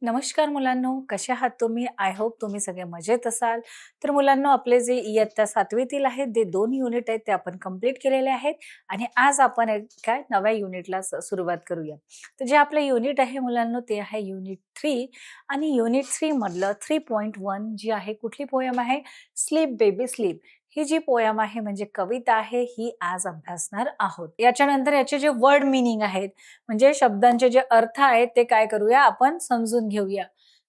नमस्कार मुलांनो, कशा आहात तुम्ही? आय होप तुम्ही सगळे मजेत असाल. तर मुलांनो, आपले जे इयत्ता 7वीतील आहेत, जे 2 युनिट आहेत ते आपण कंप्लीट केलेले आहेत आणि आज आपण एका नव्या युनिटला सुरुवात करूया. तर जे आपलं युनिट आहे मुलांनो, ते आहे युनिट 3 आणि युनिट 3 मधलं 3.1 जी आहे, कुठली पोयम आहे? Sleep baby sleep. ही जी पोयम आहे म्हणजे कविता आहे, ही आज अभ्यासणार आहोत. याच्यानंतर याचे जे वर्ड मीनिंग आहेत, म्हणजे शब्दांचे जे अर्थ आहेत ते काय करूया आपण समजून घेऊया.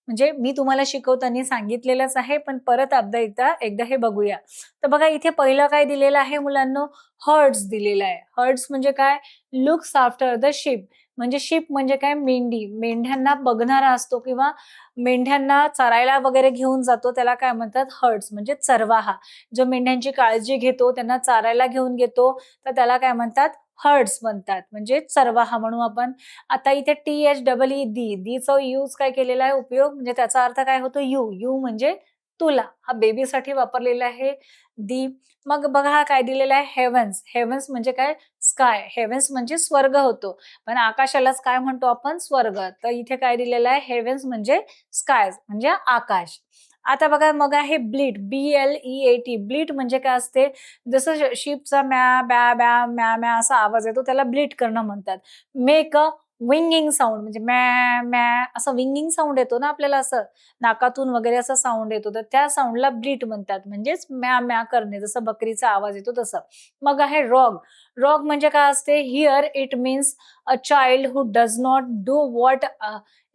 म्हणजे मी तुम्हाला शिकवताना सांगितलेलंच आहे, पण परत एकदा हे बघूया. तर बघा इथे पहिलं काय दिलेलं आहे मुलांनो? हर्ड्स दिलेलं आहे. हर्ड्स म्हणजे काय? Looks after the ship. म्हणजे शीप म्हणजे काय? मेंढी. मेंढ्यांना बघणारा असतो किंवा मेंढ्यांना चरायला वगैरे घेऊन जातो, त्याला काय म्हणतात? हर्ड्स म्हणजे चरवाहा. जो मेंढ्यांची काळजी घेतो, त्यांना चारायला घेऊन गेतो, तर त्याला काय म्हणतात? हर्ड्स म्हणतात, म्हणजे चरवाहा म्हणू आपण. आता इथे दीचा यूज काय केलेला आहे उपयोग, म्हणजे त्याचा अर्थ काय होतो? यू म्हणजे तुला. हा बेबीसाठी वापरलेला आहे दी. मग बघा हा काय दिलेला आहे? हेव्हन्स. हेव्हन्स म्हणजे काय? स्काय. हेव्हन्स म्हणजे स्वर्ग होतो, पण आकाशालाच काय म्हणतो आपण? स्वर्ग. तर इथे काय दिलेलं आहे? हेव्हन्स म्हणजे स्काय म्हणजे आकाश. आता बघा मग आहे ब्लीट. BLEAT. ब्लीट म्हणजे काय असते? जसं शीपचा म्या ब्या ब्या म्या म्या असा आवाज येतो, त्याला ब्लीट करणं म्हणतात. मेक अ विंगिंग साउंड म्हणजे म्या म्या असं विंगिंग साउंड येतो ना आपल्याला, असं नाकातून वगैरे असं साउंड येतो, तर त्या साउंडला ब्लीट म्हणतात. म्हणजेच म्या म्या करणे, जसं बकरीचा आवाज येतो तसं. मग आहे रॉग. रॉग म्हणजे काय असते? Here it means a child who does not do what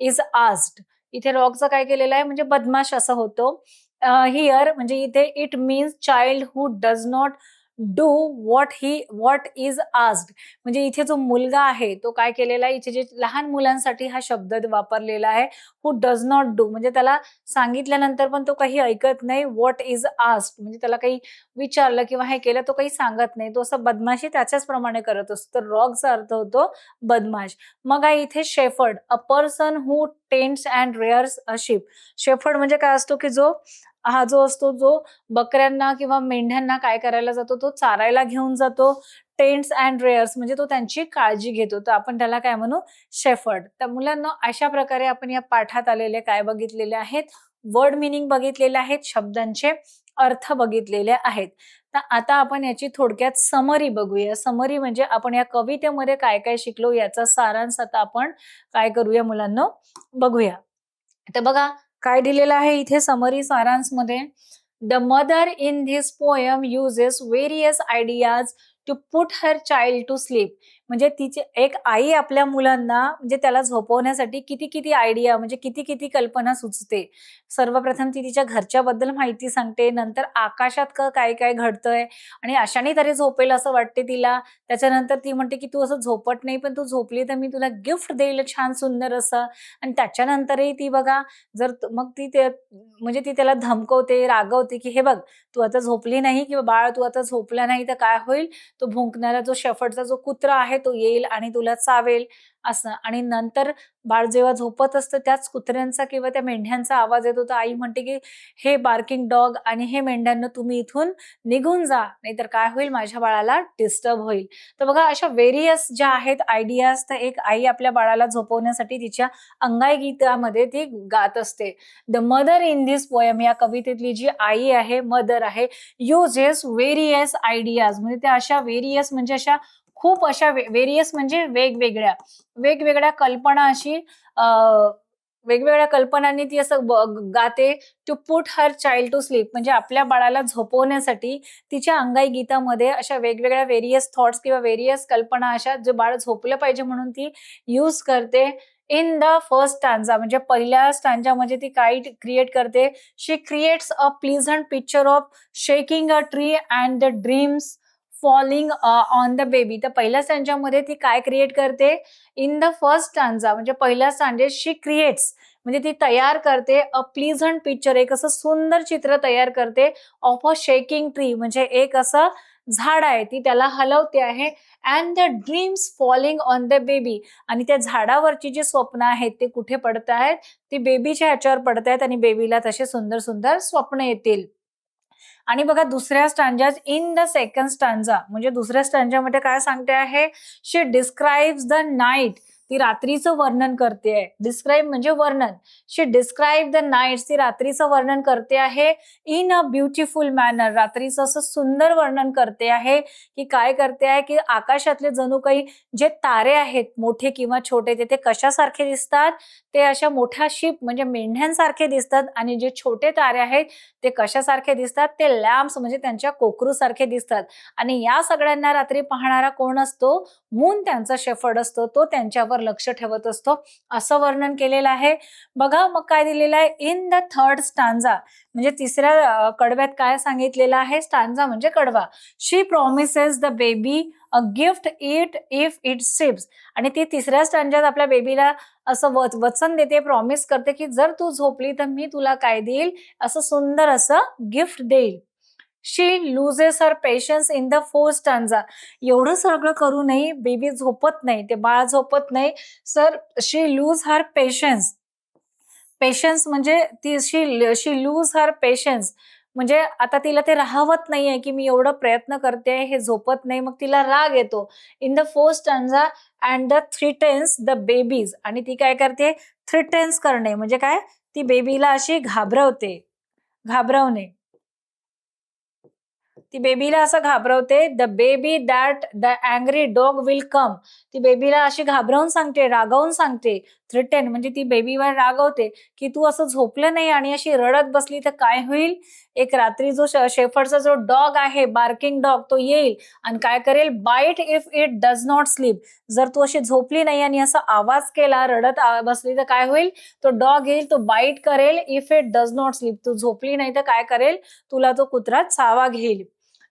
is asked. इथे रॉगचं काय केलेलं आहे? म्हणजे बदमाश असं होतो. हिअर म्हणजे इथे it means child who does not do what is asked. म्हणजे इथे जो मुलगा आहे तो काय केलेला आहे? इथे जे लहान मुलांसाठी हा शब्द वापरलेला आहे. हू डज नॉट डू म्हणजे त्याला सांगितल्यानंतर पण तो काही ऐकत नाही. व्हॉट इज आस्क्ड म्हणजे त्याला काही विचारलं किंवा हे केलं, तो काही सांगत नाही. तो असं बदमाशी त्याच्याच प्रमाणे करत असतो. तर रॉगचा अर्थ होतो बदमाश. मग आहे इथे shepherd. A person who tends and rears a sheep. Shepherd म्हणजे काय असतो? की जो असतो, जो बकऱ्यांना किंवा मेंढ्यांना काय करायला जातो? तो चारायला घेऊन जातो. टेंट्स अँड रेअर्स म्हणजे तो त्यांची काळजी घेतो. तर आपण त्याला काय म्हणू? शेफर्ड. तर मुलांना अशा प्रकारे आपण या पाठात आलेले काय बघितलेले आहेत? वर्ड मीनिंग बघितलेले आहेत, शब्दांचे अर्थ बघितलेले आहेत. तर आता आपण याची थोडक्यात समरी बघूया. समरी म्हणजे आपण या कवितेमध्ये काय काय शिकलो याचा सारांश आता आपण काय करूया मुलांनो? बघूया. तर बघा काय दिलेलं आहे इथे समरी सारांशमध्ये. The mother in this poem uses various ideas to put her child to sleep. म्हणजे तिची एक आई आपल्या मुलांना म्हणजे त्याला झोपवण्यासाठी किती किती आयडिया म्हणजे किती किती कल्पना सुचते. सर्वप्रथम ती तिच्या घरच्याबद्दल माहिती सांगते, नंतर आकाशात काय काय घडतंय आणि अशाने तरी झोपेल असं वाटते तिला. त्याच्यानंतर ती म्हणते की तू असं झोपत नाही, पण तू झोपली तर मी तुला गिफ्ट देईल छान सुंदर असं. आणि त्याच्यानंतरही ती बघा, मग ती ते म्हणजे ती त्याला धमकवते, रागवते, की "हे बघ, तू आता झोपली नाही किंवा बाळ तू आता झोपला नाही तर काय होईल? तो भुंकणारा जो शेफर्डचा जो कुत्रा आहे तो येईल आणि तुला चावेल." असं. आणि नंतर बाळ जेव्हा झोपत असतं त्याच कुत्र्यांचा किंवा त्या मेंढ्यांचा आवाज येतो, तर आई म्हणते, की "हे बार्किंग डॉग आणि हे मेंढ्यांनो तुम्ही इथून निघून जा, नाहीतर काय होईल? माझ्या बाळाला डिस्टर्ब होईल." तर बघा अशा व्हेरियस ज्या आहेत आयडियाज, तर एक आई आपल्या बाळाला झोपवण्यासाठी तिच्या अंगाई गीतामध्ये ती गात असते. The mother in this poem या कवितेतली जी आई आहे, मदर आहे, युजेस व्हेरियस आयडियाज म्हणजे त्या अशा व्हेरियस म्हणजे अशा खूप अशा व्हेरियस म्हणजे वेगवेगळ्या, वेगवेगळ्या कल्पना अशी अ, वेगवेगळ्या कल्पनांनी ती असं गाते to put her child to sleep म्हणजे आपल्या बाळाला झोपवण्यासाठी तिच्या अंगाई गीतामध्ये अशा वेगवेगळ्या व्हेरियस थॉट्स किंवा व्हेरियस कल्पना अशा जे बाळ झोपलं पाहिजे म्हणून ती यूज करते. इन द फर्स्ट स्टांजा म्हणजे पहिल्या स्टांजामध्ये ती काय क्रिएट करते? She creates a pleasant picture of shaking a tree and the dreams falling on the baby. तर पहिल्या स्टांजामध्ये ती काय क्रिएट करते? इन द फर्स्ट स्टांजा म्हणजे पहिल्या स्टांजेत शी क्रिएट्स म्हणजे ती तयार करते अ प्लीझंट पिक्चर एक असं सुंदर चित्र तयार करते ऑफ अ शेकिंग ट्री म्हणजे एक असं झाड आहे, ती त्याला हलवते आहे. And the dreams falling on the baby आणि त्या झाडावरची जी स्वप्न आहेत ते कुठे पडत आहेत? ती बेबीच्या ह्याच्यावर पडत आहेत आणि बेबीला तसे सुंदर सुंदर स्वप्न येतील. आणि बघा दुसऱ्या स्टांजात इन द सेकंड स्टांजा म्हणजे दुसऱ्या स्टांजामध्ये काय सांगते आहे? शी डिस्क्राइब्स द नाईट ती रात्रीचं वर्णन करते. डिस्क्राईब म्हणजे वर्णन. शी डिस्क्राईब द नाईट्स, ती रात्रीचं वर्णन करते आहे इन अ ब्युटिफुल मॅनर. रात्रीचं असं सुंदर वर्णन करते आहे की काय करते आहे की आकाशातले जणू काही जे तारे आहेत मोठे किंवा छोटे ते कशासारखे दिसतात, ते अशा मोठ्या शिप म्हणजे मेंढ्यांसारखे दिसतात आणि जे छोटे तारे आहेत ते कशासारखे दिसतात, ते लॅम्प्स म्हणजे त्यांच्या कोकरू सारखे दिसतात. आणि या सगळ्यांना रात्री पाहणारा कोण असतो? मून त्यांचा शेफर्ड असतो. तो त्यांच्यावर लक्ष ठेवत असतो, असं वर्णन केलेलं आहे. बघा मग काय दिलेलं आहे, इन द थर्ड स्टांजा म्हणजे तिसऱ्या कडव्यात काय सांगितलेलं आहे? स्टांजा म्हणजे कडवा. She promises the baby a gift it if it sleeps. आणि ती तिसऱ्या स्टांजात आपल्या बेबीला असं वचन देते, प्रॉमिस करते की जर तू झोपली तर मी तुला काय देईल, असं सुंदर असं गिफ्ट देईल. She loses her patience in the fourth stanza. एवढं सगळं करूनही बेबी झोपत नाही, ते बाळ झोपत नाही. सर शी लूज हर पेशन्स. पेशन्स म्हणजे ती शी शी लूज हर पेशन्स म्हणजे आता तिला ते राहवत नाहीये की मी एवढं प्रयत्न करते, हे झोपत नाही, मग तिला राग येतो. In the fourth stanza and the threatens the babies. आणि ती काय करते? थ्रीटेन्स करणे म्हणजे काय? ती बेबीला अशी घाबरवते. घाबरवणे. ती बेबीला असं घाबरवते, the baby that the angry dog will come. ती बेबीला अशी घाबरवून सांगते, रागावून सांगते. थ्रेटन म्हणजे ती बेबीवर रागवते की तू असं झोपलं नाही आणि अशी रडत बसली तर काय होईल? एक रात्री जो शेफर्डचा जो डॉग आहे, बार्किंग डॉग, तो येईल आणि काय करेल? Bite if it does not sleep. जर तू अशी झोपली नाही आणि असा आवाज केला, रडत बसली तर काय होईल? तो डॉग येईल, तो बाईट करेल if it does not sleep. तू झोपली नाही तर काय करेल? तुला तो कुत्रा चावा घेईल.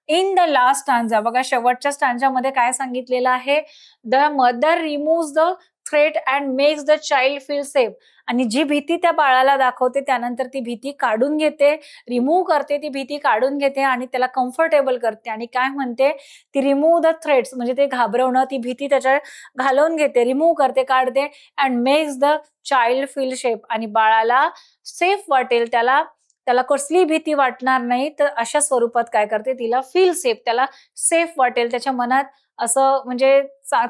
इन द लास्ट स्टांजा बघा शेवटच्या स्टांजामध्ये काय सांगितलेलं आहे? The mother remove the threat and makes the child feel safe. आणि जी भीती त्या बाळाला दाखवते त्यानंतर ती भीती काढून घेते, रिमूव्ह करते, ती भीती काढून घेते आणि त्याला कम्फर्टेबल करते. आणि काय म्हणते? ती रिमूव्ह द थ्रेट्स म्हणजे ते घाबरवणं, ती भीती त्याच्या घालवून घेते, रिमूव्ह करते, काढते. And makes the child feel safe. आणि बाळाला सेफ वाटेल, त्याला त्याला कसली भीती वाटणार नाही. तर अशा स्वरूपात काय करते? तिला फील सेफ, त्याला सेफ वाटेल, त्याच्या मनात असं म्हणजे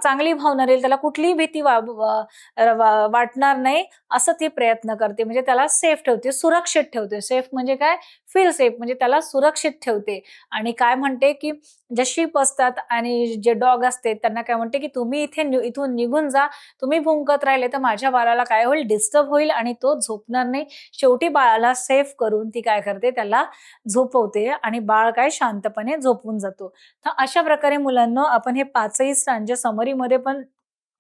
चांगली भावना राहील, त्याला कुठलीही भीती वाटणार नाही, असं ती प्रयत्न करते. म्हणजे त्याला सेफ ठेवते, सुरक्षित ठेवते. सेफ म्हणजे काय? फील सेफ म्हणजे त्याला सुरक्षित ठेवते. आणि काय म्हणते की ज्या शीप असतात आणि जे डॉग असते त्यांना काय म्हणते की तुम्ही इथून निघून जा, तुम्ही भुंकत राहिले तर माझ्या बाळाला काय होईल? डिस्टर्ब होईल आणि तो झोपणार नाही. शेवटी बाळाला सेफ करून ती काय करते? त्याला झोपवते आणि बाळ काय शांतपणे झोपून जातो. तर अशा प्रकारे मुलांनो आपण हे पाचही स्टांजा समरीमध्ये पण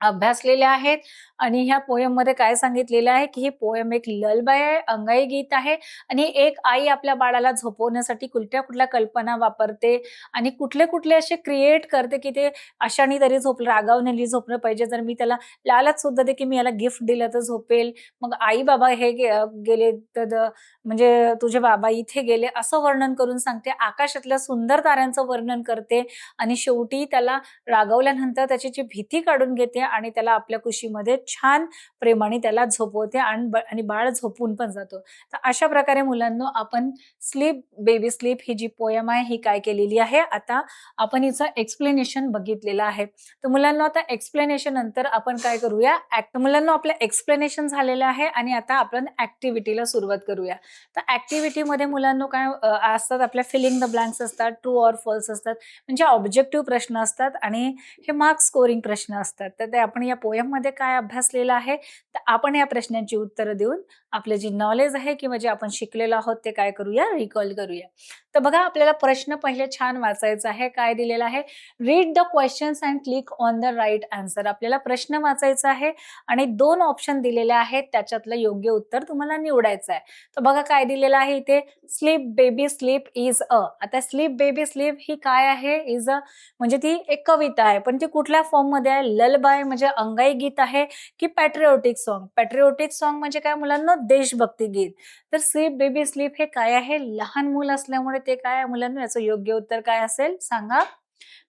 अभ्यासलेले आहेत. आणि ह्या पोएम मध्ये काय सांगितलेलं आहे की ही पोएम एक ललबाई आहे, अंगाई गीत आहे. आणि एक आई आपल्या बाळाला झोपवण्यासाठी कुठल्या कुठल्या कल्पना वापरते आणि कुठले कुठले असे क्रिएट करते की ते अशाने तरी झोपलं, रागावण्याने झोपलं पाहिजे. जर मी त्याला लालच सुद्धा दे की मी याला गिफ्ट दिलं तर झोपेल. मग आई बाबा हे गेले तर म्हणजे तुझे बाबा इथे गेले, असं वर्णन करून सांगते. आकाशातल्या सुंदर ताऱ्यांचं वर्णन करते आणि शेवटी त्याला रागवल्यानंतर त्याची जी भीती काढून घेते आणि त्याला आपल्या कुशीमध्ये छान प्रेमाने त्याला झोपवते आणि बाळ झोपून पण जातो. तर अशा प्रकारे मुलांनो आपण स्लीप बेबी स्लीप ही जी पोयम आहे ही काय केलेली आहे? आता आपण हिचं एक्सप्लेनेशन बघितलेलं आहे. तर मुलांना आता एक्सप्लेनेशन नंतर आपण काय करूया? मुलांना आपलं एक्सप्लेनेशन झालेलं आहे आणि आता आपण ऍक्टिव्हिटीला सुरुवात करूया. तर ऍक्टिव्हिटीमध्ये मुलांना काय असतात? आपल्या फिलिंग द ब्लँक्स असतात, ट्रू ऑर फॉल्स असतात, म्हणजे ऑब्जेक्टिव्ह प्रश्न असतात आणि हे मार्क्स स्कोरिंग प्रश्न असतात. तर ते आपण या पोएम मध्ये काय अभ्यासलेलं आहे? तर आपण या प्रश्नांची उत्तरं देऊन आपलं जी नॉलेज आहे किंवा जे आपण शिकलेलो आहोत ते काय करूया? रिकॉल करूया. तर बघा आपल्याला प्रश्न पहिले छान वाचायचा आहे. काय दिलेला आहे? Read the questions and click on the right answer. आपल्याला प्रश्न वाचायचा आहे आणि 2 ऑप्शन दिलेले आहेत, त्याच्यातलं योग्य उत्तर तुम्हाला निवडायचं आहे. तर बघा काय दिलेलं आहे इथे? स्लीप बेबी स्लीप इज अ. आता स्लीप बेबी स्लीप ही काय आहे? इज अ म्हणजे ती एक कविता आहे, पण ती कुठल्या फॉर्म मध्ये आहे? ललबाय म्हणजे अंगाई गीत आहे की पॅट्रिओटिक सॉन्ग? पॅट्रिओटिक सॉन्ग म्हणजे काय मुलांना? देशभक्ती गीत. तर स्लीप बेबी स्लीप हे काय आहे? लहान मूल असल्यामुळे ते काय आहे मुलांना? याचं योग्य उत्तर काय असेल सांगा?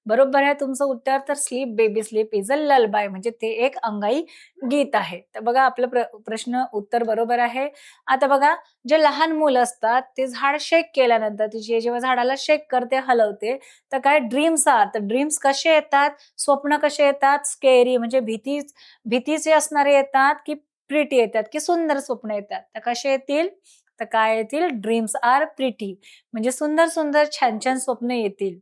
बरोबर आहे तुमचं उत्तर. तर sleep baby sleep is a lullaby म्हणजे ते एक अंगाई गीत आहे. तर बघा आपलं प्रश्न उत्तर बरोबर आहे. आता बघा जे लहान मुलं असतात ते झाड शेक केल्यानंतर तिची जेव्हा झाडाला शेक करते, हलवते, तर काय ड्रीम्स तर ड्रीम्स कसे येतात? स्वप्न कसे येतात? स्केरी म्हणजे भीतीचे असणारे येतात की प्रिटी येतात की सुंदर स्वप्न येतात. तर कसे येतील? तर काय येतील? ड्रीम्स आर प्रिटी म्हणजे सुंदर-सुंदर, छान-छान स्वप्न येतील.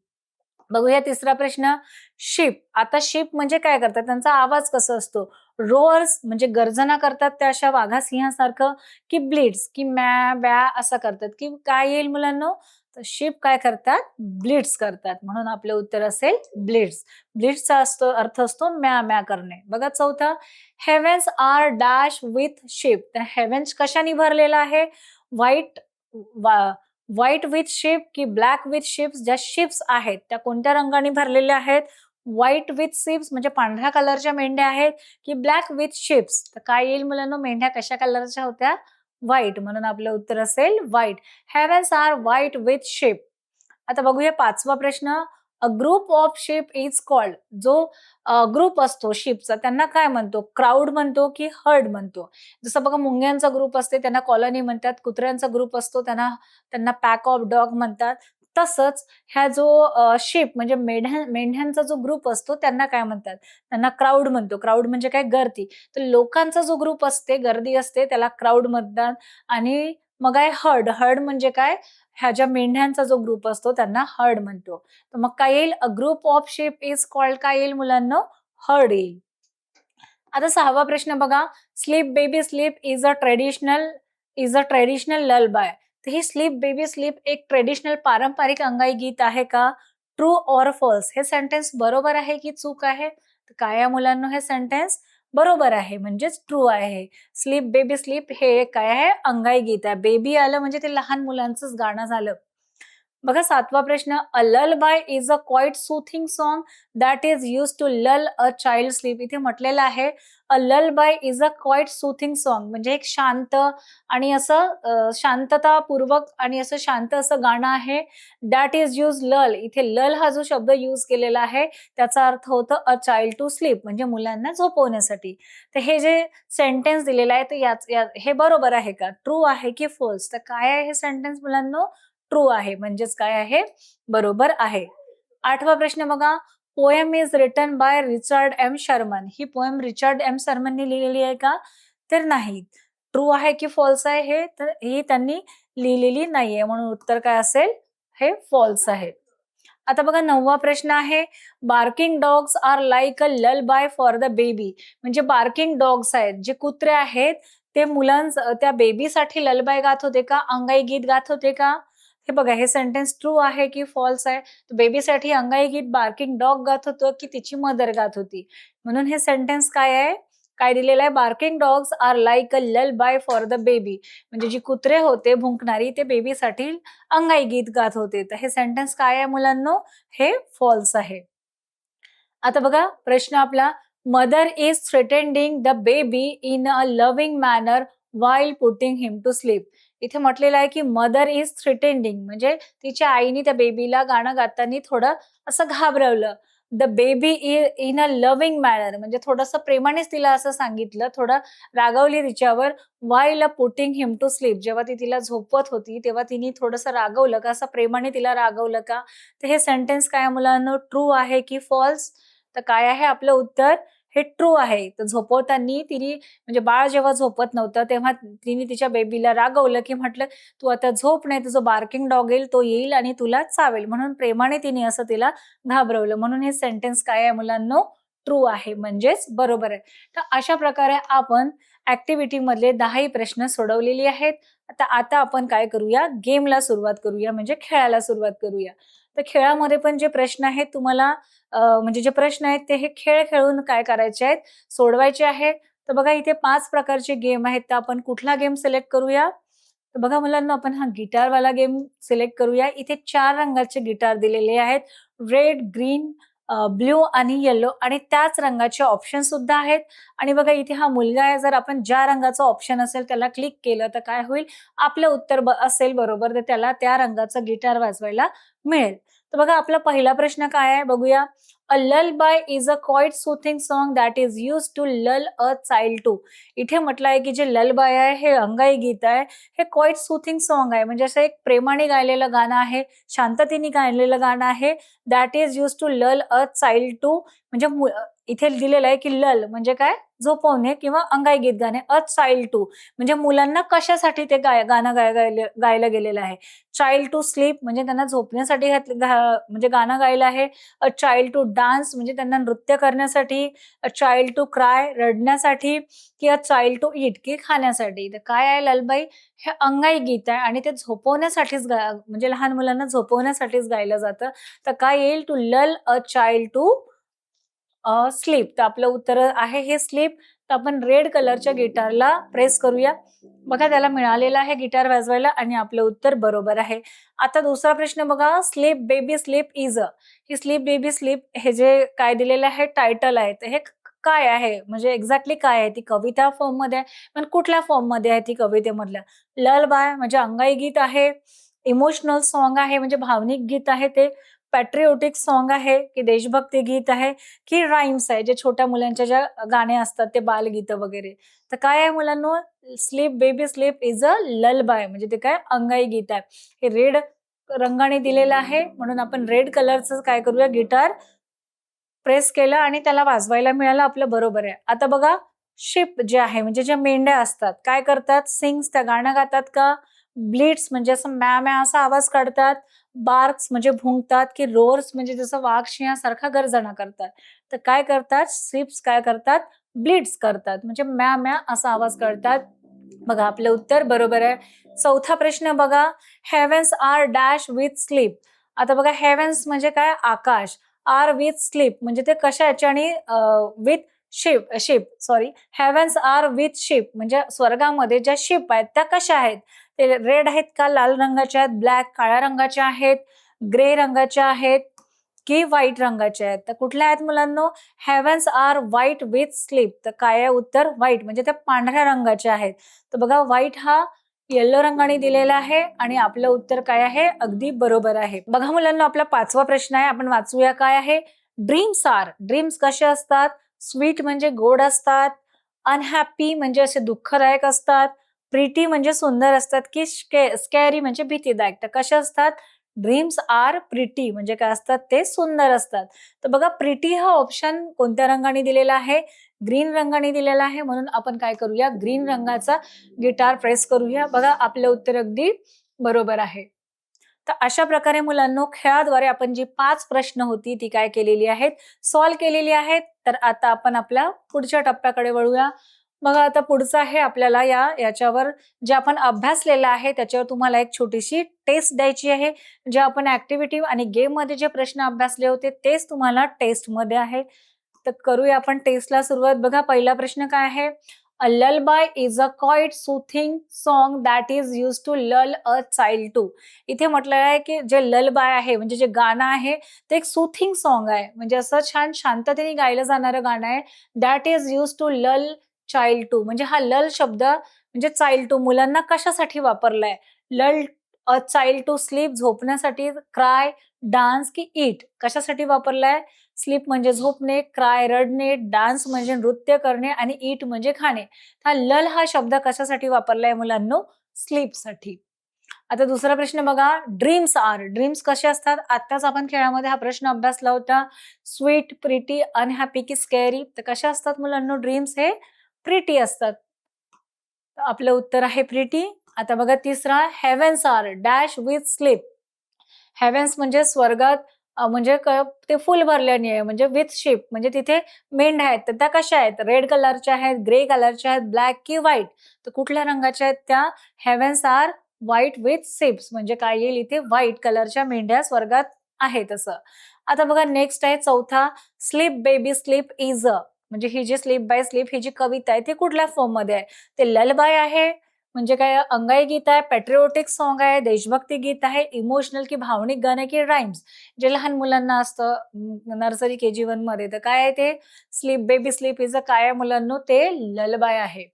बघूया तिसरा प्रश्न. शीप. आता शीप म्हणजे काय करतात? त्यांचा आवाज कसा असतो? रोअर्स म्हणजे गर्जना करतात त्या अशा वाघा सिंहासारखं की ब्लीड्स की म्या, ब्या असं करतात की काय येईल मुलांनो? तर शीप काय करतात? ब्लीड्स करतात. म्हणून आपलं उत्तर असेल ब्लीड्स. ब्लीड्सचा अर्थ असतो म्या, म्या करणे. बघा चौथा. Heavens are dash with sheep. तर हेव्हन्स कशाने भरलेला आहे? व्हाईट व्हाईट विथ शिप की ब्लॅक विथ शिप्स. ज्या शिप्स आहेत त्या कोणत्या रंगाने भरलेल्या आहेत? व्हाईट विथ शिप्स म्हणजे पांढऱ्या कलरच्या मेंढ्या आहेत की ब्लॅक विथ शिप्स. तर काय येईल मुलांना? मेंढ्या कशा कलरच्या होत्या? व्हाईट. म्हणून आपलं उत्तर असेल white. Heavens are white with ship. आता बघूया पाचवा प्रश्न. A group of ship is called. जो ग्रुप असतो शिपचा त्यांना काय म्हणतो? क्राऊड म्हणतो की हर्ड म्हणतो? जसं बघा मुंग्यांचा ग्रुप असते त्यांना कॉलनी म्हणतात. कुत्र्यांचा ग्रुप असतो त्यांना त्यांना पॅक ऑफ डॉग म्हणतात. तसंच ह्या जो शिप म्हणजे मेंढ्यांचा जो ग्रुप असतो त्यांना काय म्हणतात? त्यांना क्राऊड म्हणतो. क्राऊड म्हणजे काय? गर्दी. तर लोकांचा जो ग्रुप असते, गर्दी असते त्याला क्राऊड म्हणतात. आणि मग आहे हर्ड. हर्ड म्हणजे काय? ह्या ज्या मेंढ्यांचा जो ग्रुप असतो त्यांना हर्ड म्हणतो. तर मग काय येईल? A group of ship is called काय येईल मुलांनो? हर्ड येईल. आता 6वा प्रश्न बघा. Sleep baby sleep is a traditional lullaby. तर ही स्लीप बेबी स्लीप एक ट्रेडिशनल पारंपरिक अंगाई गीत आहे का? True or false? हे सेंटेन्स बरोबर आहे की चूक आहे? तर काय आहे मुलांनो हे सेंटेन्स? बरोबर आहे म्हणजेच ट्रू आहे. स्लीप बेबी स्लीप हे काय आहे? अंगाई गीत आहे. बेबी आलं म्हणजे ते लहान मुलांचंच गाणं झालं. बघा 7वा प्रश्न. A lullaby is a quiet soothing song that is use to lull a child sleep. इथे म्हटलेलं आहे a lullaby is a quiet soothing song म्हणजे एक शांत आणि असं शांततापूर्वक आणि असं शांत असं गाणं आहे. दॅट इज यूज लल. इथे लल हा जो शब्द यूज केलेला आहे त्याचा अर्थ होतो अ चाइल्ड टू स्लीप म्हणजे मुलांना झोपवण्यासाठी. तर हे जे सेंटेन्स दिलेलं आहे तर हे बरोबर आहे का? ट्रू आहे की फॉल्स? तर काय आहे हे सेंटेन्स मुलांनो? ट्रू आहे म्हणजेच काय आहे? बरोबर आहे. 8वा प्रश्न बघा. Poem is written by Richard M Sherman. ही पोएम रिचर्ड एम शर्मननी लिहिलेली आहे का? तर नाही. ट्रू आहे की फॉल्स आहे हे? तर ही त्यांनी लिहिलेली नाहीये म्हणून उत्तर काय असेल? हे फॉल्स आहे. आता बघा 9वा प्रश्न आहे. Barking dogs are like a lullaby for the baby. म्हणजे बार्किंग डॉग्स आहेत, जे कुत्रे आहेत, ते त्या बेबीसाठी ललबाय गात होते का? अंगाई गीत गात होते का? हे बघा हे सेंटेन्स ट्रू आहे की फॉल्स आहे? बेबीसाठी अंगाई गीत बार्किंग डॉग गात होतं की तिची मदर गात होती? म्हणून हे सेंटेन्स काय आहे? काय दिलेलं आहे? Barking dogs are like a lullaby for the baby. म्हणजे जी कुत्रे होते भुंकणारी ते बेबीसाठी अंगाई गीत गात होते. तर हे सेंटेन्स काय आहे मुलांनो? हे फॉल्स आहे. आता बघा प्रश्न आपला. Mother is threatening the baby in a loving manner while putting him to sleep. इथे म्हटलेलं आहे की मदर इज थ्रेटेंडिंग म्हणजे तिच्या आईने त्या बेबीला गाणं गाताना थोडं असं घाबरवलं. The baby in a loving manner म्हणजे थोडंसं प्रेमानेच तिला असं सांगितलं, थोडं रागवली तिच्यावर. While putting him to sleep जेव्हा ती तिला झोपवत होती तेव्हा तिने थोडंसं रागवलं का? असं प्रेमाने तिला रागवलं का? तर हे सेंटेन्स काय मुलांनो? ट्रू आहे की फॉल्स? तर काय आहे आपलं उत्तर? हे ट्रू आहे. तर झोपवताना तिने म्हणजे बाळ जेव्हा झोपत नव्हतं तेव्हा तिने तिच्या बेबीला रागवलं की म्हटलं, "तू आता झोप नाही तर जो बार्किंग डॉग येईल तो येईल आणि तुला चावेल." म्हणून प्रेमाने तिने असं तिला घाबरवलं. म्हणून हे सेंटेन्स काय आहे मुलांनो? ट्रू आहे म्हणजेच बरोबर आहे. तर अशा प्रकारे आपण ॲक्टिव्हिटीमधले 10ही प्रश्न सोडवलेली आहेत. आता आपण काय करूया? गेमला सुरुवात करूया म्हणजे खेळायला सुरुवात करूया. तर खेळामध्ये पण जे प्रश्न आहेत तुम्हाला म्हणजे जे प्रश्न आहेत ते हे खेळ खेळून काय करायचे आहेत? सोडवायचे आहेत. तर बघा इथे 5 प्रकारचे गेम आहेत. तर आपण कुठला गेम सिलेक्ट करूया? तर बघा मुलांनो आपण हा गिटारवाला गेम सिलेक्ट करूया. इथे 4 रंगाचे गिटार दिलेले आहेत. रेड, ग्रीन, ब्लू आणि येलो आणि त्याच रंगाचे ऑप्शन सुद्धा आहेत. आणि बघा इथे हा मुलगा आहे. जर आपण ज्या रंगाचा ऑप्शन असेल त्याला क्लिक केलं तर काय होईल? आपलं उत्तर असेल बरोबर तर त्याला त्या रंगाचा गिटार वाजवायला मिळेल. तर बघा आपला पहिला प्रश्न काय आहे बघूया. A lullaby is a quiet soothing song that is used to lull a child to. इथे म्हटलं आहे की जे ललबाय आहे हे अंगाई गीत आहे. हे क्वाइट सूथिंग सॉन्ग आहे, म्हणजे असं एक प्रेमाने गायलेलं गाणं आहे, शांततेने गायलेलं गाणं आहे. That is used to lull a child to, म्हणजे इथे दिलेलं आहे की लल म्हणजे काय, झोपवणे किंवा अंगाई गीत गाणे. अ चाइल्ड टू म्हणजे मुलांना कशासाठी ते गाणं गायलं गेलेलं आहे. चाइल्ड टू स्लीप म्हणजे त्यांना झोपण्यासाठी म्हणजे गाणं गायलं आहे. अ चाइल्ड टू डान्स म्हणजे त्यांना नृत्य करण्यासाठी. अ चाइल्ड टू क्राय रडण्यासाठी, की अ चाइल्ड टू ईट की खाण्यासाठी. तर काय आहे ललबाई, हे अंगाई गीत आहे आणि ते झोपवण्यासाठीच म्हणजे लहान मुलांना झोपवण्यासाठीच गायलं जातं. तर काय येईल, to lull a child to sleep. तर आपलं उत्तर आहे हे स्लीप. तर आपण रेड कलरच्या गिटारला प्रेस करूया. बघा त्याला मिळालेलं आहे गिटार वाजवायला आणि आपलं उत्तर बरोबर आहे. आता दुसरा प्रश्न बघा. Sleep baby sleep is a. He sleep baby sleep हे जे काय दिलेलं आहे टायटल आहे. तर हे काय आहे, म्हणजे एक्झॅक्टली काय आहे? ती कविता फॉर्ममध्ये आहे. पण कुठल्या फॉर्ममध्ये आहे ती कवितेमधल्या? ललबाय म्हणजे अंगाई गीत आहे. इमोशनल सॉन्ग आहे म्हणजे भावनिक गीत आहे ते. पॅट्रिओटिक सॉन्ग आहे की देशभक्ती गीत आहे, की राईम्स आहे जे छोट्या मुलांच्या ज्या गाणे असतात ते बालगीतं वगैरे. तर काय आहे मुलांनो, sleep baby sleep is a lullaby म्हणजे ते काय अंगाई गीत आहे. हे रेड रंगाने दिलेलं आहे म्हणून आपण रेड कलरचं काय करूया, गिटार प्रेस केलं आणि त्याला वाजवायला मिळालं, आपलं बरोबर आहे. आता बघा शिप जे आहे म्हणजे ज्या मेंढ्या असतात काय करतात, सिंग्स त्या गाणं गातात का? ब्लीड्स म्हणजे असं म्या म्या असा आवाज काढतात. बार्क्स म्हणजे भुंकतात, की रोअर्स म्हणजे जसं वाघ सिंहासारखा गर्जना करतात. तर काय करतात शिप्स, काय करतात ब्लीड्स करतात म्हणजे म्या म्या असा आवाज काढतात. बघा आपलं उत्तर बरोबर आहे. चौथा प्रश्न बघा. Heavens are dash with sleep. आता बघा हेव्हन्स म्हणजे काय, आकाश. आर विथ स्लीप म्हणजे ते कशाचे आणि with ship ship sorry heavens are with ship म्हणजे स्वर्गामध्ये ज्या शिप आहेत त्या कशा आहेत? ते रेड आहेत का, लाल रंगाच्या आहेत, ब्लॅक काळ्या रंगाच्या आहेत, ग्रे रंगाच्या आहेत, की व्हाईट रंगाच्या आहेत? तर कुठल्या आहेत मुलांनो? Heavens are white with sleep. तर काय आहे उत्तर? व्हाईट म्हणजे त्या पांढऱ्या रंगाच्या आहेत. तर बघा व्हाईट हा येलो रंगाने दिलेला आहे आणि आपलं उत्तर काय आहे? अगदी बरोबर आहे. बघा मुलांना आपला पाचवा प्रश्न आहे, आपण वाचूया काय आहे. Dreams R. ड्रीम्स कसे असतात? स्वीट म्हणजे गोड असतात. अनहॅपी म्हणजे असे दुःखदायक असतात. प्रिटी म्हणजे सुंदर असतात, की स्कॅरी म्हणजे भीतीदायक. तर कसे असतात? ड्रीम्स आर प्रिटी म्हणजे काय असतात, ते सुंदर असतात. तर बघा प्रिटी हा ऑप्शन कोणत्या रंगाने दिलेला आहे? ग्रीन रंगाने दिलेला आहे. म्हणून आपण काय करूया, ग्रीन रंगाचा गिटार प्रेस करूया. बघा आपलं उत्तर अगदी बरोबर आहे. तर अशा प्रकारे मुलांनो खेळाद्वारे आपण जी 5 प्रश्न होती ती काय केलेली आहेत, सॉल्व्ह केलेली आहेत. तर आता आपण आपल्या पुढच्या टप्प्याकडे वळूया. बघा आता पुढचं आहे आपल्याला याच्यावर जे आपण अभ्यासलेलं आहे त्याच्यावर तुम्हाला एक छोटीशी टेस्ट द्यायची आहे. जे आपण ऍक्टिव्हिटी आणि गेममध्ये जे प्रश्न अभ्यासले होते तेच तुम्हाला टेस्टमध्ये आहे. तर करूया आपण टेस्टला सुरुवात. बघा पहिला प्रश्न काय आहे. A lullaby is a quiet soothing song that is use to lull a child to. इथे म्हटलं आहे की जे ललबाय आहे म्हणजे जे गाणं आहे ते एक सूथिंग सॉन्ग आहे, म्हणजे असं छान शांततेने गायलं जाणारं गाणं आहे. दॅट इज यूज टू लल चाइल्ड टू म्हणजे हा लल शब्द म्हणजे चाइल्ड टू मुलांना कशासाठी वापरलाय? लल अ चाइल्ड टू स्लीप झोपण्यासाठी, क्राय, डान्स की ईट कशासाठी वापरलाय? स्लीप म्हणजे झोपणे, क्राय रडणे, डान्स म्हणजे नृत्य करणे आणि ईट म्हणजे खाणे. हा लल हा शब्द कशासाठी वापरलाय मुलांनो? स्लीपसाठी. आता दुसरा प्रश्न बघा. Dreams R. ड्रीम्स कसे असतात? आत्ताच आपण खेळामध्ये हा प्रश्न अभ्यासला होता. स्वीट, प्रिटी, अनहॅपी की स्कॅरी. तर कशा असतात मुलांनो ड्रीम्स? हे प्रिटी असतात. तर आपलं उत्तर आहे प्रिटी. आता बघा तिसरा. Heavens are dash with sleep. Heavens म्हणजे स्वर्गात म्हणजे ते फुल भरल्याने आहे म्हणजे विथ शिप म्हणजे तिथे मेंढ्या आहेत. तर त्या कशा आहेत? रेड कलरच्या आहेत, ग्रे कलरच्या आहेत, ब्लॅक की व्हाईट. तर कुठल्या रंगाच्या आहेत त्या? Heavens are white with ships म्हणजे काय येईल इथे? व्हाईट कलरच्या मेंढ्या स्वर्गात आहेत असं. आता बघा नेक्स्ट आहे चौथा. स्लीप बेबी स्लीप इज अ. म्हणजे ही जी स्लीप बाय स्लीप ही जी कविता आहे ती कुठल्या फॉर्म मध्ये आहे? ते ललबाय आहे म्हणजे काय, अंगाई गीत आहे, पॅट्रिओटिक सॉन्ग आहे, देशभक्ती गीत आहे, इमोशनल की भावनिक गाणं की राईम्स जे लहान मुलांना असतं नर्सरी KG1 मध्ये. तर काय आहे ते? स्लीप बेबी स्लीप इज अ काय आहे मुलांनो? ते ललबाय आहे.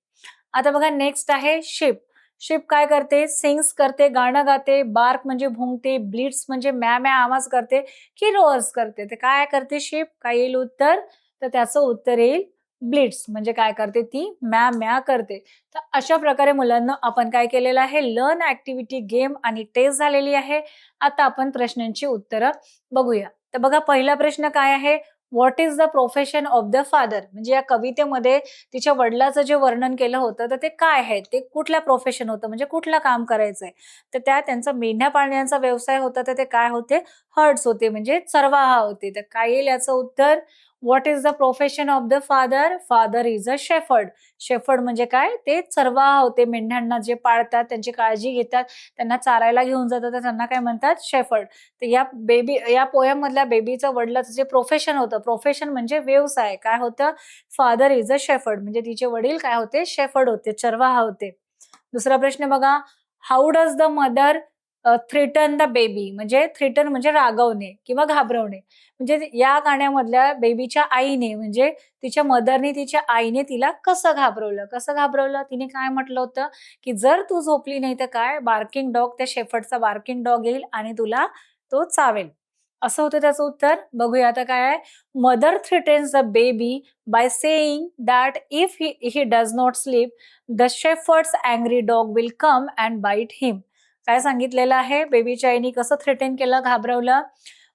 आता बघा नेक्स्ट आहे शिप. शिप काय करते? सिंग्स करते, गाणं गाते. बार्क म्हणजे भुंकते. ब्लिट्स म्हणजे म्या म्या आवाज करते की रोअर्स करते. तर काय करते शिप? काय येईल उत्तर? तर त्याचं उत्तर येईल ब्लिट्स. म्हणजे काय करते ती? म्या म्या करते. तर अशा प्रकारे मुलांना आपण काय केलेलं आहे? लर्न ॲक्टिव्हिटी, गेम आणि टेस्ट झालेली आहे. आता आपण प्रश्नांची उत्तरं बघूया. तर बघा पहिला प्रश्न काय आहे? What is the profession of the father? म्हणजे या कवितेमध्ये तिच्या वडिलाचं जे वर्णन केलं होतं तर ते काय आहे? ते कुठल्या प्रोफेशन होतं? म्हणजे कुठलं काम करायचंय? तर त्यांचा मेंढ्या पाळण्याचा व्यवसाय होता तर ते काय होते? हर्ड्स होते म्हणजे चरवाहा होते. तर काय येईल याचं उत्तर? What is the profession of the father? Father is a shepherd. Shepherd म्हणजे काय? ते चरवाहा होते. मेंढ्यांना जे पाळतात, त्यांची काळजी घेतात, त्यांना चारायला घेऊन जातात तर त्यांना काय म्हणतात? शेफर्ड. तर या पोएम मधल्या बेबीचं वडिलाचं जे प्रोफेशन होतं, प्रोफेशन म्हणजे व्यवसाय. काय होतं? फादर इज अ शेफर्ड म्हणजे तिचे वडील काय होते? शेफर्ड होते, चरवाहा होते. दुसरा प्रश्न बघा. How does the mother threaten the baby? म्हणजे थ्रेटन म्हणजे रागवणे किंवा घाबरवणे. म्हणजे या गाण्यामधल्या बेबीच्या आईने म्हणजे तिच्या मदरने तिच्या आईने तिला कसं घाबरवलं? कसं घाबरवलं? तिने काय म्हटलं होतं, की जर तू झोपली नाही तर काय? बार्किंग डॉग, त्या शेफर्डचा बार्किंग डॉग येईल आणि तुला तो चावेल. असं होतं त्याचं उत्तर. बघूया आता काय आहे. Mother threatens the baby by saying that if he does not sleep the shepherd's angry dog will come and bite him. काय सांगितलेलं आहे? बेबीच्या आईने कसं थ्रेटन केलं, घाबरवलं?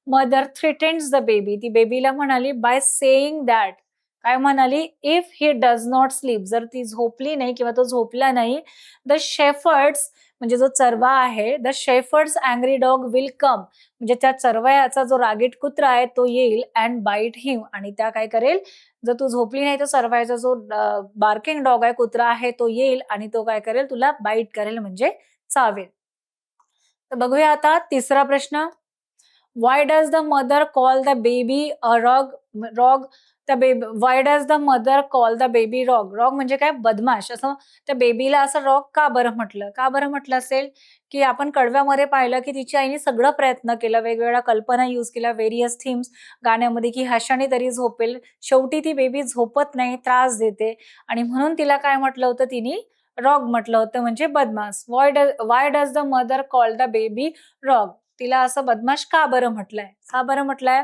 Mother threatens the baby. ती बेबीला म्हणाली बाय सेइंग दॅट. काय म्हणाली? If he does not sleep. जर ती झोपली नाही किंवा तो झोपला नाही, द शेफर्ड्स म्हणजे जो चरवा आहे, the shepherd's angry dog will कम. म्हणजे त्या चरवायाचा जो रागीट कुत्रा आहे तो येईल अँड बाईट हिम आणि त्या काय करेल? जर तू झोपली नाही तर चरवायाचा जो बार्किंग डॉग आहे, कुत्रा आहे तो येईल आणि तो काय करेल? तुला बाईट करेल म्हणजे चावेल. तर बघूया आता तिसरा प्रश्न. Why does the mother call the baby a rog? Rog त्या baby why does the mother call the baby rogue? Rogue म्हणजे काय? बदमाश. असं त्या बेबीला असं रॉग का बरं म्हटलं? का बरं म्हटलं असेल? की आपण कडव्यामध्ये पाहिलं की तिच्या आईने सगळं प्रयत्न केला, वेगवेगळ्या कल्पना यूज केल्या, व्हेरियस थीम्स गाण्यामध्ये की ह्याशाने तरी झोपेल. शेवटी ती बेबी झोपत नाही, त्रास देते आणि म्हणून तिला काय म्हटलं होतं तिने? रॉग म्हटलं होतं म्हणजे बदमाश. Why does the mother call the baby rogue? तिला असं बदमाश का बरं म्हटलंय? का बरं म्हटलंय?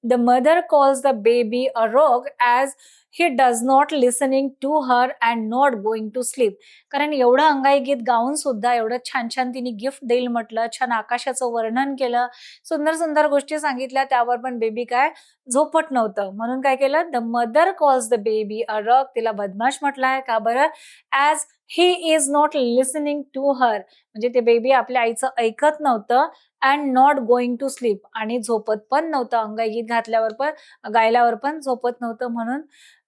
The mother calls the baby a rogue as he does not listening to her and not going to sleep. कारण एवढं अंगाई गीत गाऊन सुद्धा एवढं छान छान तिने गिफ्ट देईल म्हटलं, छान आकाशाचं वर्णन केलं, सुंदर सुंदर गोष्टी सांगितल्या, त्यावर पण बेबी काय झोपत नव्हतं. म्हणून काय केलं? The mother calls the baby a rogue. तिला बदमाश म्हटलंय. का बरं? As he is not listening to her. म्हणजे ते बेबी आपल्या आईचं ऐकत नव्हतं and not going to sleep आणि झोपत पण नव्हतं. अंगाई गीत घातल्यावर पण गायल्यावर पण झोपत नव्हतं. म्हणून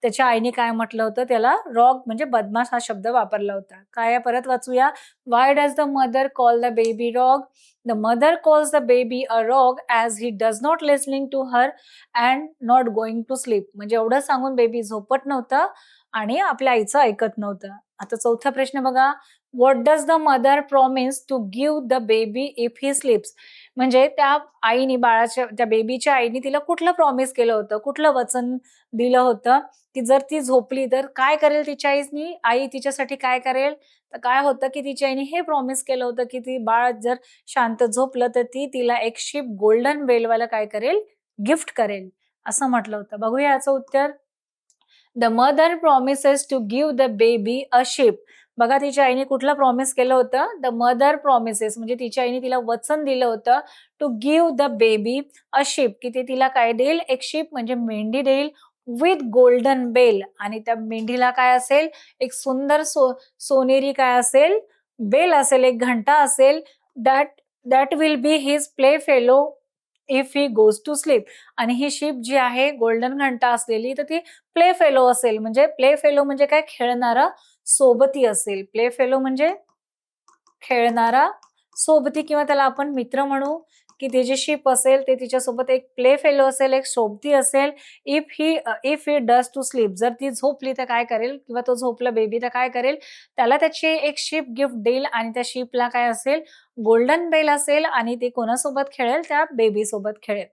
त्याच्या आईने काय म्हटलं होतं त्याला? रॉग म्हणजे बदमाश हा शब्द वापरला होता. काय आहे परत वाचूया. Why does the mother call the baby rogue? The mother calls the baby a rogue as he does not listening to her and not going to sleep. म्हणजे एवढं सांगून बेबी झोपत नव्हतं आणि आपल्या आईचं ऐकत नव्हतं. आता चौथा प्रश्न बघा. What does the mother promise to give the baby if he sleeps? म्हणजे त्या आईने त्या बेबीच्या आईने तिला कुठलं प्रॉमिस केलं होतं? कुठलं वचन दिलं होतं? की जर ती झोपली तर काय करेल तिच्या आई तिच्यासाठी काय करेल? तर काय होतं की तिच्या आईने हे प्रॉमिस केलं होतं की ती बाळ जर शांत झोपलं तर ती तिला एक शिप गोल्डन बेलवाला काय करेल? गिफ्ट करेल. असं म्हटलं होतं. बघूया याचं उत्तर. The mother promises to give the baby a ship. बघा तिच्या आईने कुठलं प्रॉमिस केलं होतं? द मदर प्रॉमिसेस म्हणजे तिच्या आईने तिला वचन दिलं होतं to give the baby a ship की ते तिला काय देईल? एक शिप म्हणजे मेंढी देईल विथ गोल्डन बेल आणि त्या मेंढीला काय असेल? एक सुंदर सोनेरी काय असेल? बेल असेल, एक घंटा असेल. That that will be his play fellow if he goes to sleep. आणि ही शिप जी आहे गोल्डन घंटा असलेली तर ती प्ले फेलो असेल. म्हणजे प्ले फेलो म्हणजे काय? खेळणारा सोबती असेल. प्ले फेलो म्हणजे खेळणारा सोबती किंवा त्याला आपण मित्र म्हणू की ते जे शिप असेल ते तिच्यासोबत एक प्ले फेलो असेल, एक सोबती असेल. If he does to sleep. जर ती झोपली तर काय करेल किंवा तो झोपला बेबी तर काय करेल? त्याला त्याची एक शिप गिफ्ट देईल आणि त्या शिपला काय असेल? गोल्डन बेल असेल आणि ते कोणासोबत खेळेल? त्या बेबी सोबत खेळेल.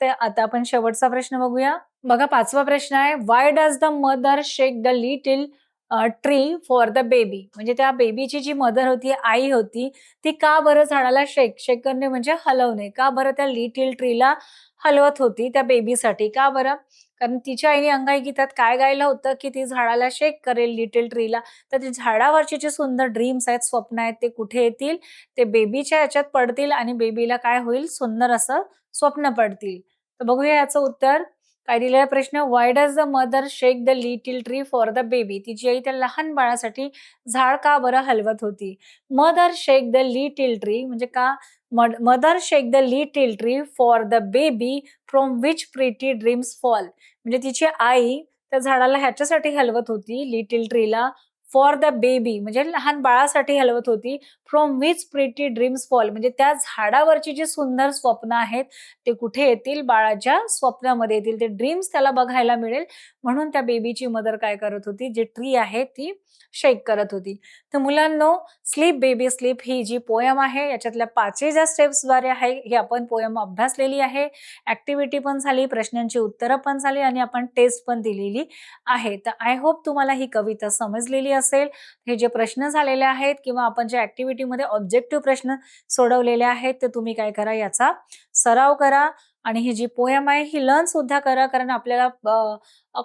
तर आता आपण शेवटचा प्रश्न बघूया. बघा 5वा प्रश्न आहे. Why does the mother shake the little tree for the baby. म्हणजे त्या बेबीची जी मदर होती, आई होती, ती का बरं झाडाला शेक करणे म्हणजे हलवणे. का बरं त्या लिटिल ट्रीला हलवत होती त्या बेबीसाठी? का बरं? कारण तिच्या आईने अंगाईगीतात काय गायलं होतं, की ती झाडाला शेक करेल लिटिल ट्रीला. तर ते झाडावरचे जे सुंदर ड्रीम्स आहेत, स्वप्न आहेत, ते कुठे येतील? ते बेबीच्या ह्याच्यात पडतील आणि बेबीला काय होईल? सुंदर असं स्वप्न पडतील. तर बघूया याचं उत्तर. काय दिलेला प्रश्न, why does the mother shake the little tree for the baby? तिची आई त्या लहान बाळासाठी झाड का बरं हलवत होती? Mother shake the little tree म्हणजे का? Mother shake the little tree for the baby from which pretty dreams fall. म्हणजे तिची आई त्या झाडाला ह्याच्यासाठी हलवत होती, लिटिल ट्रीला, फॉर द बेबी म्हणजे लहान बाळासाठी हलवत होती. From which pretty dreams fall म्हणजे त्या झाडावरची जी सुंदर स्वप्न आहेत, ते कुठे येतील? बाळाच्या स्वप्नामध्ये येतील. ते ड्रीम्स त्याला बघायला मिळेल. म्हणून त्या बेबीची मदर काय करत होती? जी ट्री आहे ती शेक करत होती. तर मुलांनो, स्लीप बेबी स्लीप ही जी पोयम आहे, याच्यातल्या 5ही ज्या स्टेप्सद्वारे आहे, ही आपण पोयम अभ्यासलेली आहे. ॲक्टिव्हिटी पण झाली, प्रश्नांची उत्तरं पण झाली आणि आपण टेस्ट पण दिलेली आहे. तर आय होप तुम्हाला ही कविता समजलेली असेल. हे जे प्रश्न झालेले आहेत किंवा आपण जे ॲक्टिव्हिटीमध्ये ऑब्जेक्टिव्ह प्रश्न सोडवलेले आहेत, तर तुम्ही काय करा, याचा सराव करा आणि ही जी पोयम आहे ही लर्न सुद्धा करा. कारण आपल्याला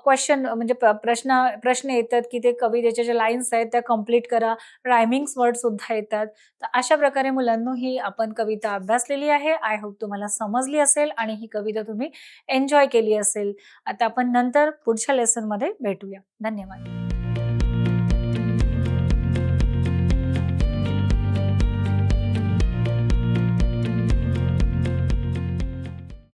क्वेशन म्हणजे प्रश्न येतात, की ते कवितेच्या ज्या लाईन्स आहेत त्या कंप्लीट करा. रायमिंग्स वर्ड सुद्धा येतात. तर अशा प्रकारे मुलांनो ही आपण कविता अभ्यासलेली आहे. आय होप तुम्हाला समजली असेल आणि ही कविता तुम्ही एन्जॉय केली असेल. आता आपण नंतर पुढच्या लेसनमध्ये भेटूया. धन्यवाद.